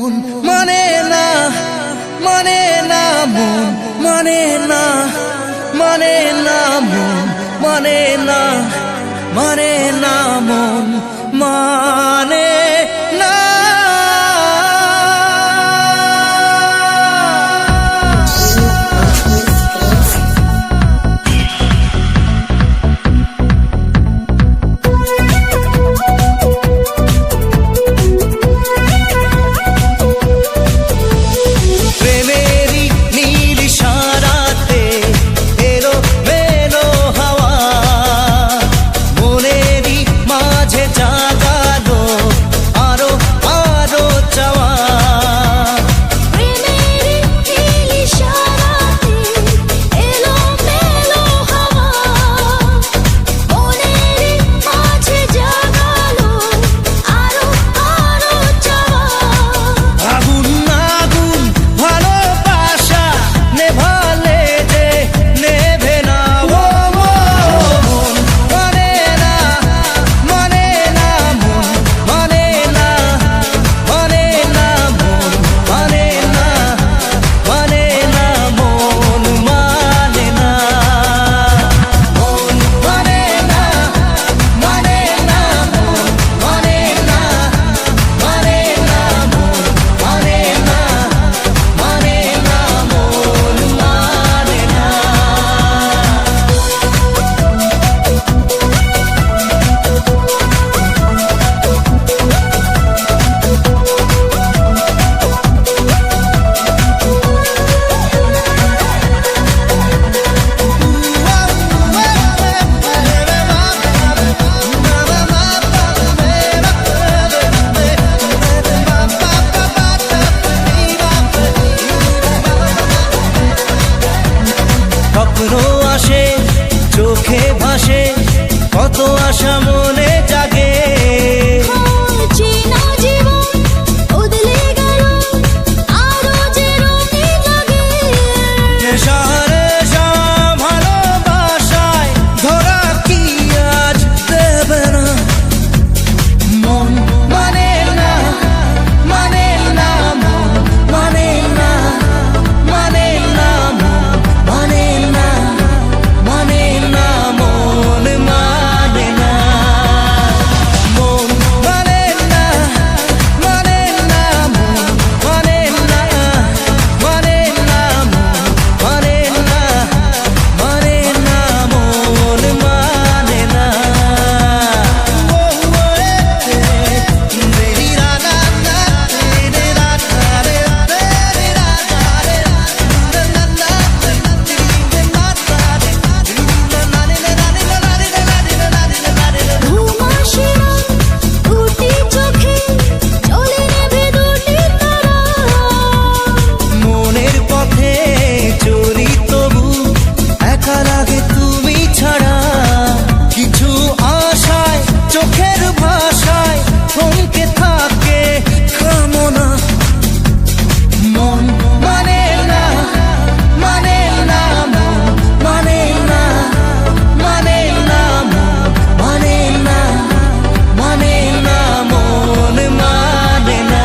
মন মানে না, মানে না মন মানে না, মানে না মন মানে না, মানে না মন মানে না। আসে চোখে ভাসে কত আশা মনে জাগে, চেনা জীবন বদলে গেল আরো যে রঙিন লাগে। শহরে ভালোবাসায় ধরা কি আজ দেবে না। মন মানে না, মানে না মন মানে না, মানে না মন মানে না, মানে না মন মানে না। মন মানে না, মানে না মন মানে না, মানে না মন মানে না, মানে না মন মানে না। মেরি রাধা তেরে রাধা রে তেরে রাধা রে ঘুম আসে না দুটি চোখে জ্বলে নেভে দুটি তারা। মনের পথে চলি তবু একা লাগে তুমি ছাড়া। কিছু আশায় চোখের ভাষায় থমকে থাকে কামনা। মন মানে না, মানে না মন মানে না, মানে না মন মানে না, মানে না মন মানে না।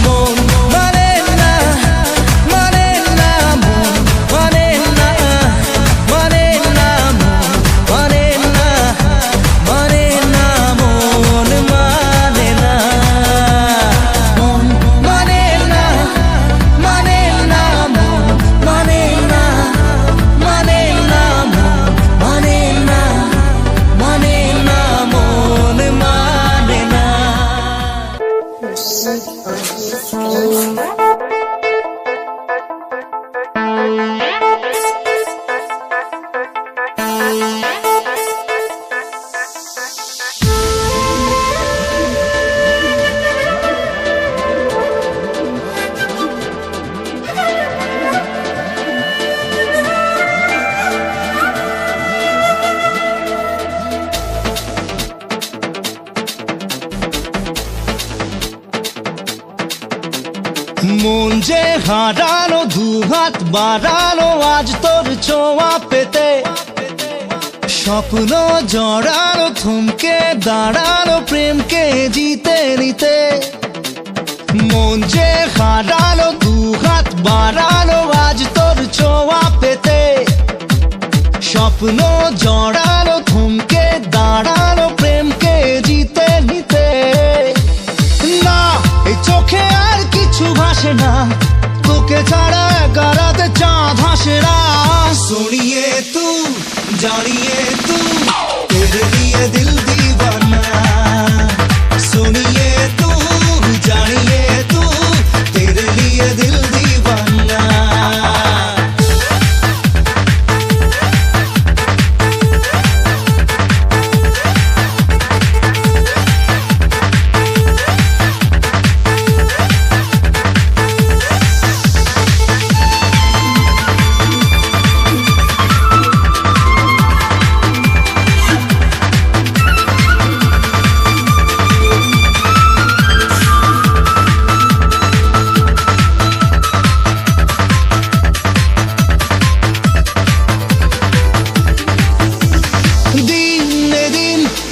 মন মানে না, মানে না মন মানে না, মানে না মন মানে না, মানে না মন মানে না। মন মানে না, মানে না মন মানে না, মানে না মন মানে না, মানে না মন মানে না। মন যে হারানো দুহাত বাড়ানো আজ তোর ছোঁয়া পেতে। স্বপ্ন জড়ানো থমকে দাঁড়ানো প্রেমকে জিতে নিতে। মন যে হারালো দু হাত বাড়ালো আজ তোর ছোঁয়া পেতে, স্বপ্ন জড়ালো থমকে দাঁড়ালো প্রেমকে জিতে নিতে। না এই চোখে আর কিছু ভাসে না, তোকে ছাড়া একারাতে চাঁদ হাসে না। सुनिए तू जानिए तू तेरे लिए दिल दीवाना, सुनिए तू जानिए तू तेरे लिए दिल दीवाना।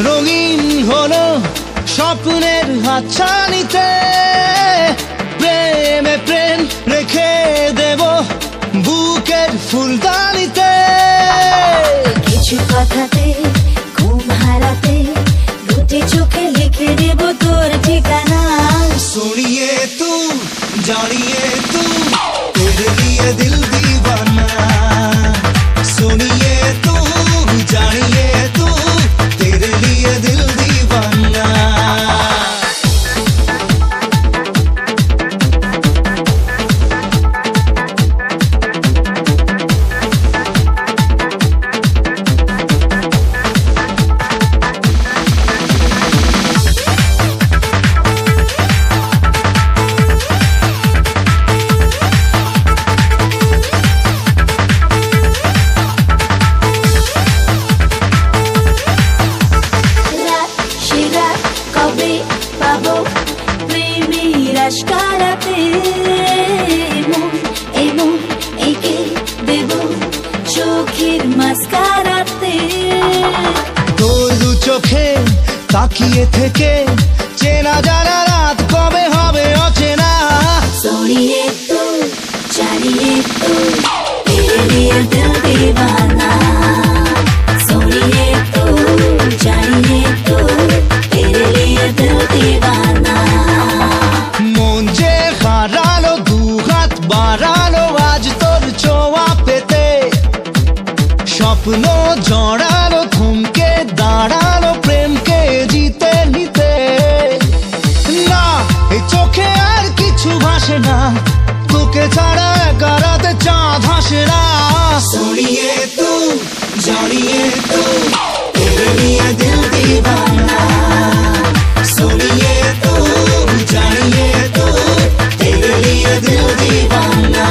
রঙিন হলো স্বপ্নের হাতছানিতে, প্রেমে প্রেম রেখে দেব বুকের ফুলদানিতে। কিছু কথাতে ঘুম হারাতে দুটি চোখে লিখে দেব তোর ঠিকানা। सुनिए तू जानिए तू तेरे लिए दिल दीवाना, सुनिए तू जानिए तू तेरे लिए दिल दीवाना। রাশকারাতে মন এমন একে দেব চোখের মাস্কারাতে। তোর দু চোখে তাকিয়ে থেকে চেনা জানা রাত কবে হবে অচেনা। सोनिए तू जानिए तू तेरे लिए दिल दीवाना, सोनिए तू जानिए तू तेरे लिए दिल दीवाना। মন যে হারালো দু হাত বাড়ালো আজ তোর ছোঁয়া পেতে, স্বপ্ন জড়ালো থমকে দাঁড়ালো প্রেমকে জিতে নিতে। না এই চোখে আর কিছু ভাসে না, তোকে ছাড়া একারাতে চাঁদ হাসে না। सुनिए तू जानिए तू तेरे लिए दिल दीवाना, सुनिए तू जानिए तू तेरे लिए दिल दीवाना।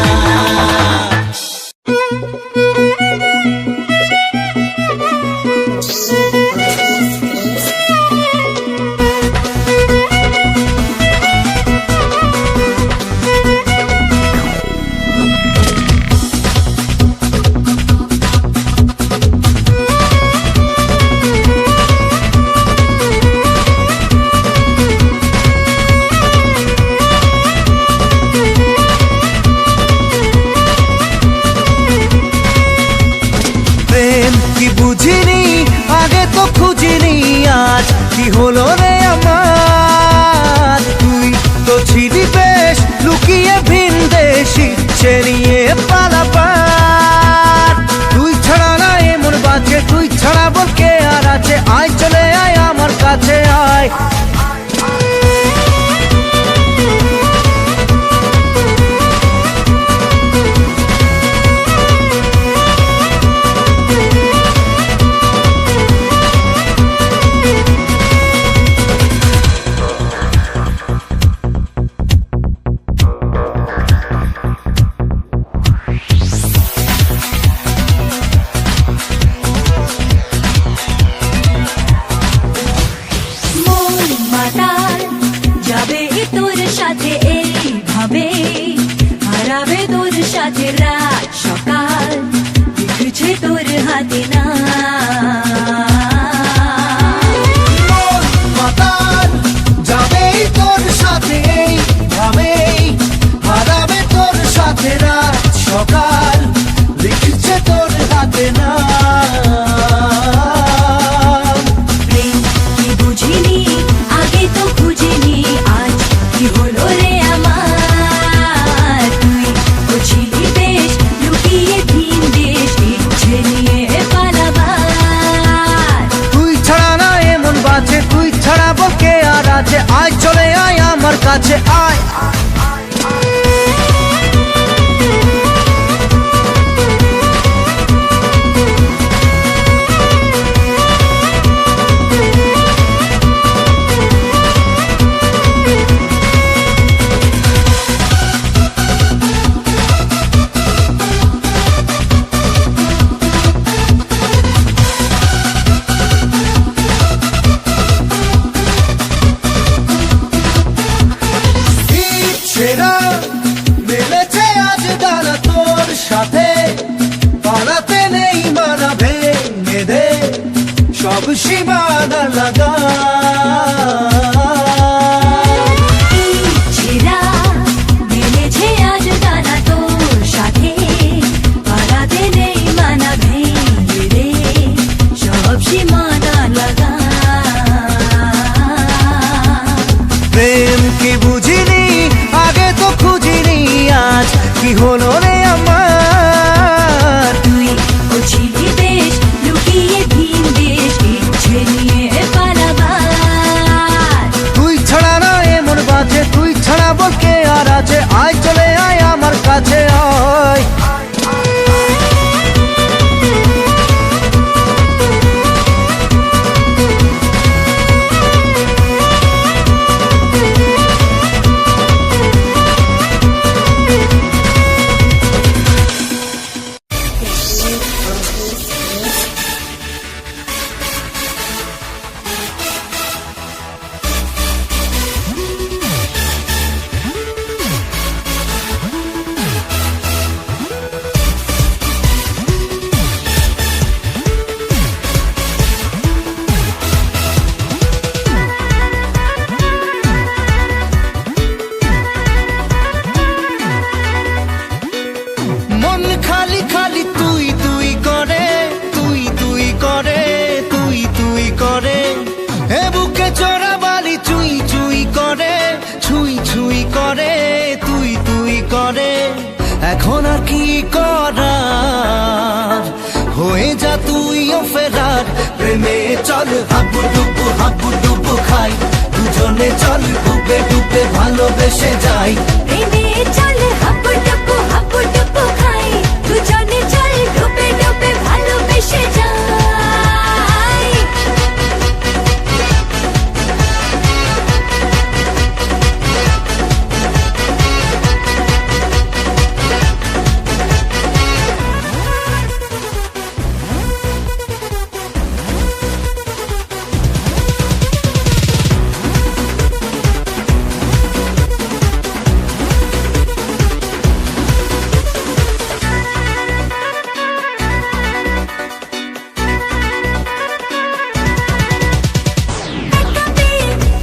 বুঝিনি আগে তো খুঁজিনি আজ কি হলো রে আমার, তুই তো ছিলি বেশ লুকিয়ে ভিন দেশি চেনিয়ে পালাবার। তুই ছাড়া না এমন বাজে, তুই ছাড়া বল কে আর আছে, আয় চলে আয় আমার কাছে আয়। সাথে রাত সকাল দেখছে তোর হাতে না যাবে তোর সাথে ভাবে কাছে আয়। সেরা মিলেছে আজ দানা তোর সাথে, পালাতে নেই মানা, ভেঙে দে সব সীমানা লাগা। ছেঁড়া মিলেছে আজ দানা তোর সাথে, পালাতে নেই মানা, ভেঙে দে সব সীমানা লাগা। প্রেম কি বুঝিনি আগে তো খুঁজিনি, আজ কি হলো রে আমার। তুই ছিলি বেশ লুকিয়ে ভিন দেশ, ইচ্ছে নিয়ে পালাবার। তুই ছাড়া না এমন বাজে, তুই ছাড়া বল কে আর আছে, আয় চলে আয় আমার কাছে আয়। মন খালি খালি তুই তুই করে, তুই তুই করে, তুই তুই করে, এ বুকে চোরা বালি চুই চুই করে, ছুই ছুই করে, তুই তুই করে। এখন আর কি করার, হয়ে যা তুইও ফেরার। প্রেমে চল হাবু ডুবু খাই, দুজনে চল ডুবে ডুবে ভালোবেসে যাই। প্রেমে চল হাবুডুবু খাই, দুজনে চল ডুবে ডুবে ভালোবেসে যাই।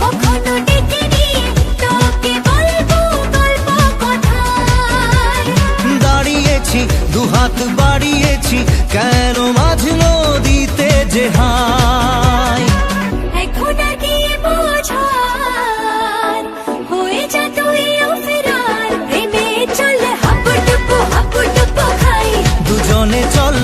কখনো দেখিনি তোকে বলবো গল্প কথায়। দাঁড়িয়েছি দুহাত বাড়িয়েছি, কেন মাঝ নদীতে যে হাই। এখন আর কি বোঝার, হয়ে যা তুইও ফেরার। প্রেমে চল হাবুডুবু খাই, দুজনে চল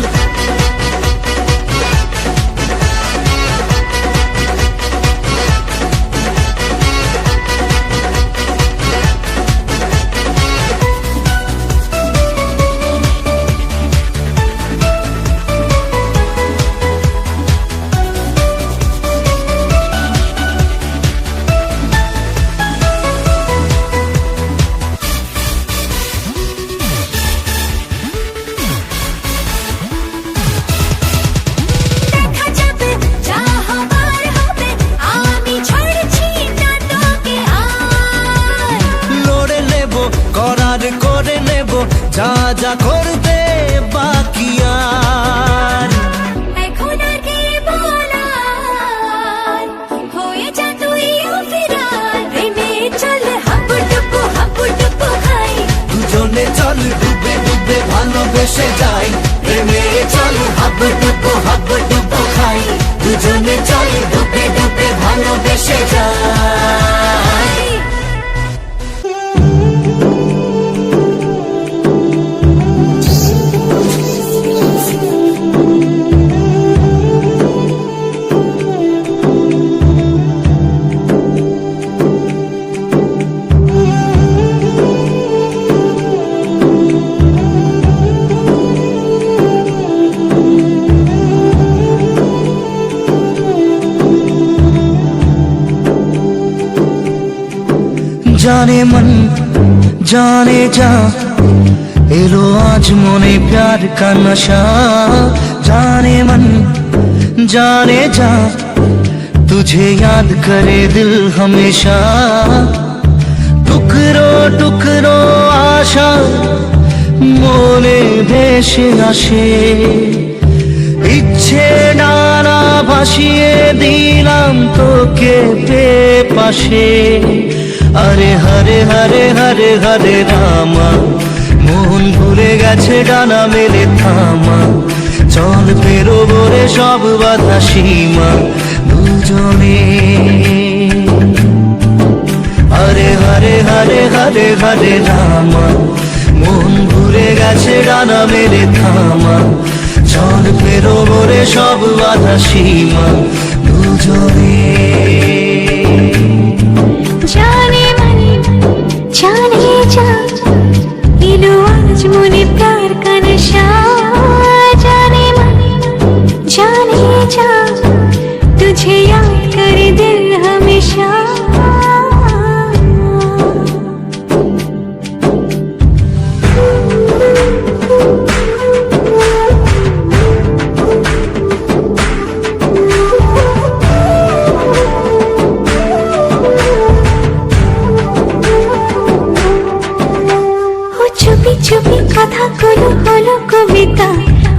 দেখা যাবে যা হবার হবে, আমি ছাড়ছি না তোকে আর। লড়ে নেব করার করে নেব, যা যা করতে বাকি আর। এখন আর কি বলার, হয়ে যা তুইও ফেরার। প্রেমে চল হাবুডুবু খাই, দুজনে চল ডুবে ডুবে ভালোবেসে যাই। প্রেমে চল হাবুডুবু খাই, দুজনে চল ডুবে ডুবে ভালোবেসে যাই। जाने मन जाने जा एलो आज मोने प्यार का नशा जाने मन जाने जा तुझे याद करे दिल हमेशा टुकरो टुकरो आशा मोने ভেসে আসে ইচ্ছে নানা ভাসিয়ে দিলাম তোকে পাশে আরে হরে হরে হরে হরে রামা মন ভুলে গেছে ডানা মেলে থামা চল পেরোবো রে সব বাধা সীমা দুজনে হরে হরে হরে হরে হরে রামা মন ভুলে গেছে ডানা মেলে থামা চল পেরোবো রে সব বাধা সীমা দুজনে जाने मन जाने जा एलो आज मोने प्यार का नशा जाने मन जाने जा तुझे याद करे दिल हमेशा চুপি চুপি কথাগুলো হলো কবিতা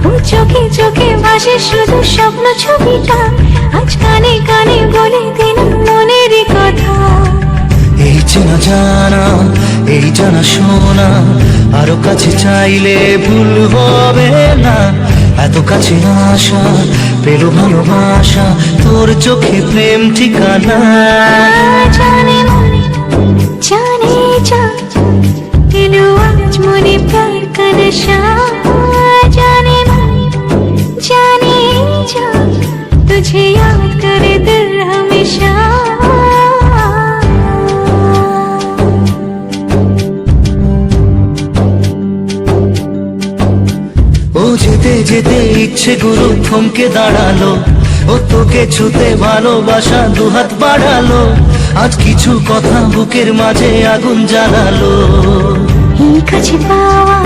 ও চোখে চোখে ভাসে শুধু স্বপ্ন ছবিটা আজ কানে কানে বলে দিন মনের কথা এই চেনা জানা এই জানা শোনা আরো কাছে চাইলে ভুল হবে না এত কাছে আসা পেল ভালোবাসা তোর চোখে প্রেম ঠিকানা জানে মন জানে যা एलो आज मोने प्यार का नशा जाने मन जाने जा तुझे याद करे दिल हमेशा ও যেতে যেতে ইচ্ছে গুলো থমকে দাঁড়ালো ও তোকে ছুতে ভালোবাসা দুহাত বাড়ালো আজ কিছু কথা বুকের মাঝে আগুন জ্বালালো এই কাছে পাওয়া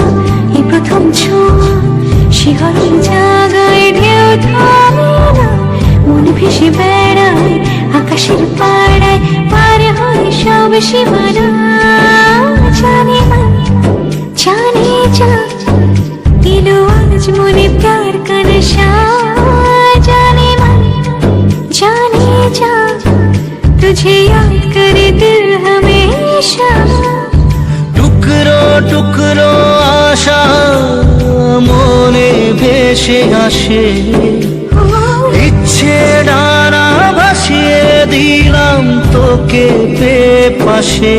এই প্রথম ছোঁয়া শিহরণ জাগায় ঢেউ থামে না মন ভেসে বেড়ায় আকাশের পাড়ায় পার হয় সব সীমানা জানে মন জানে যা এলো আজ মোনে প্যার কা নশা জানে মন জানে যা तुझे याद करे दिल हमेशा টুকরো টুকরো আশা মনে ভেসে আসে ইচ্ছে ডানা ভাসিয়ে দিলাম তোকে পাশে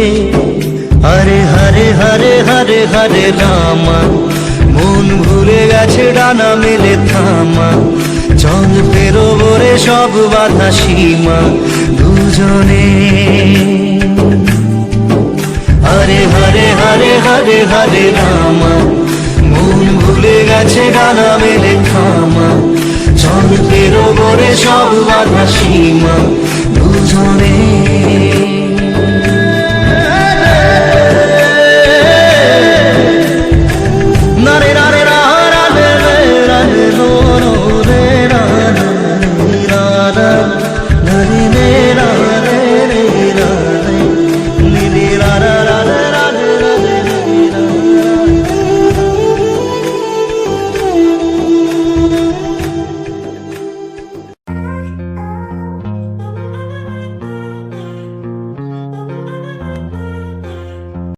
হরে হরে হরে হরে হরে রামা মন ভুলে গেছে ডানা মেলে থামা চল পেরোবো রে সব বাধা সীমা দুজনে হরে হরে হরে হরে হরে রামা মন ভুলে গেছে ডানা মেলে থামা চল পেরোবো রে সব বাধা সীমা দুজনে